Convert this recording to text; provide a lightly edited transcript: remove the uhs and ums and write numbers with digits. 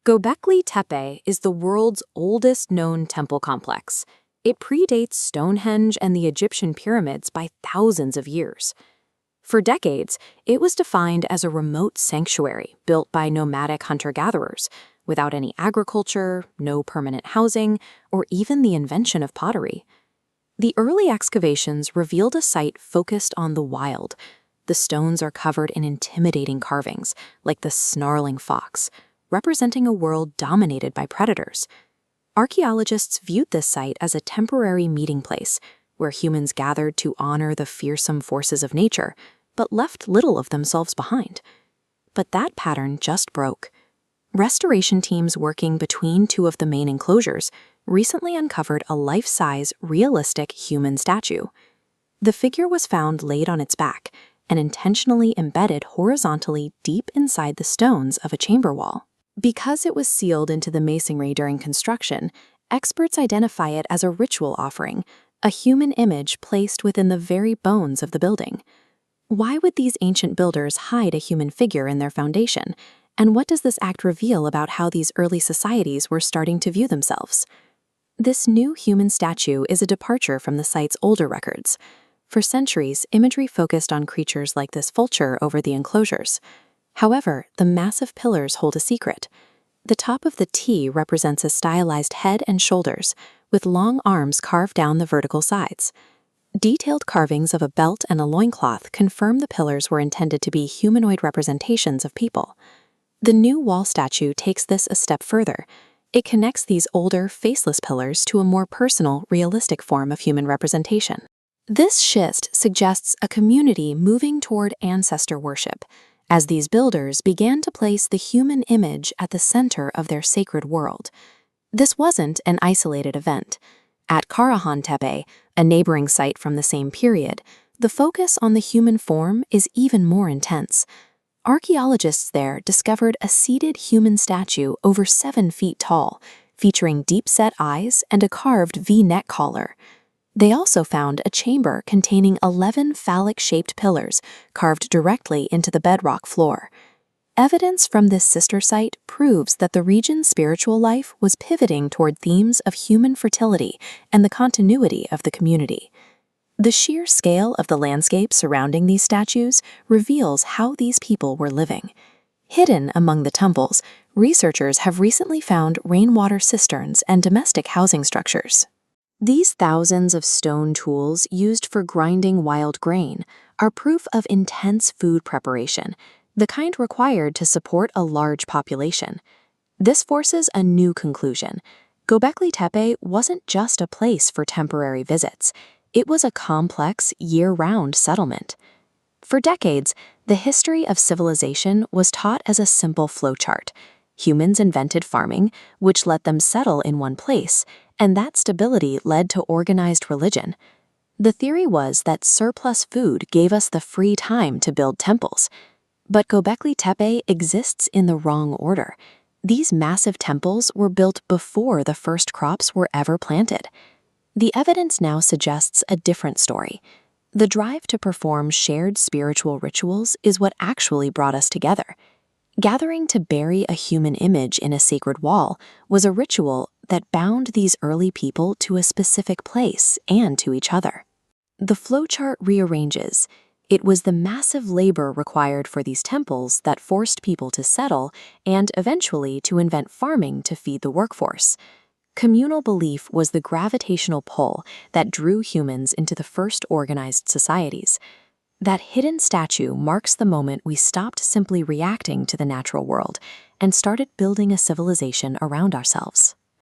Göbekli Tepe is the world's oldest known temple complex. It predates Stonehenge and the Egyptian pyramids by thousands of years. For decades, it was defined as a remote sanctuary built by nomadic hunter-gatherers, without any agriculture, no permanent housing, or even the invention of pottery. The early excavations revealed a site focused on the wild. The stones are covered in intimidating carvings, like the snarling fox, representing a world dominated by predators. Archaeologists viewed this site as a temporary meeting place, where humans gathered to honor the fearsome forces of nature, but left little of themselves behind. But that pattern just broke. Restoration teams working between two of the main enclosures recently uncovered a life-size, realistic human statue. The figure was found laid on its back and intentionally embedded horizontally deep inside the stones of a chamber wall. Because it was sealed into the masonry during construction, experts identify it as a ritual offering, a human image placed within the very bones of the building. Why would these ancient builders hide a human figure in their foundation? And what does this act reveal about how these early societies were starting to view themselves? This new human statue is a departure from the site's older records. For centuries, imagery focused on creatures like this vulture over the enclosures. However, the massive pillars hold a secret. The top of the T represents a stylized head and shoulders, with long arms carved down the vertical sides. Detailed carvings of a belt and a loincloth confirm the pillars were intended to be humanoid representations of people. The new wall statue takes this a step further. It connects these older, faceless pillars to a more personal, realistic form of human representation. This shift suggests a community moving toward ancestor worship, as these builders began to place the human image at the center of their sacred world. This wasn't an isolated event. At Karahan Tepe, a neighboring site from the same period, the focus on the human form is even more intense. Archaeologists there discovered a seated human statue over 7 feet tall, featuring deep-set eyes and a carved V-neck collar. They also found a chamber containing 11 phallic-shaped pillars carved directly into the bedrock floor. Evidence from this sister site proves that the region's spiritual life was pivoting toward themes of human fertility and the continuity of the community. The sheer scale of the landscape surrounding these statues reveals how these people were living. Hidden among the temples, researchers have recently found rainwater cisterns and domestic housing structures. These thousands of stone tools used for grinding wild grain are proof of intense food preparation, the kind required to support a large population. This forces a new conclusion. Göbekli Tepe wasn't just a place for temporary visits. It was a complex, year-round settlement. For decades, the history of civilization was taught as a simple flowchart. Humans invented farming, which let them settle in one place, and that stability led to organized religion. The theory was that surplus food gave us the free time to build temples. But Göbekli Tepe exists in the wrong order. These massive temples were built before the first crops were ever planted. The evidence now suggests a different story. The drive to perform shared spiritual rituals is what actually brought us together. Gathering to bury a human image in a sacred wall was a ritual that bound these early people to a specific place and to each other. The flowchart rearranges. It was the massive labor required for these temples that forced people to settle and eventually to invent farming to feed the workforce. Communal belief was the gravitational pull that drew humans into the first organized societies. That hidden statue marks the moment we stopped simply reacting to the natural world and started building a civilization around ourselves.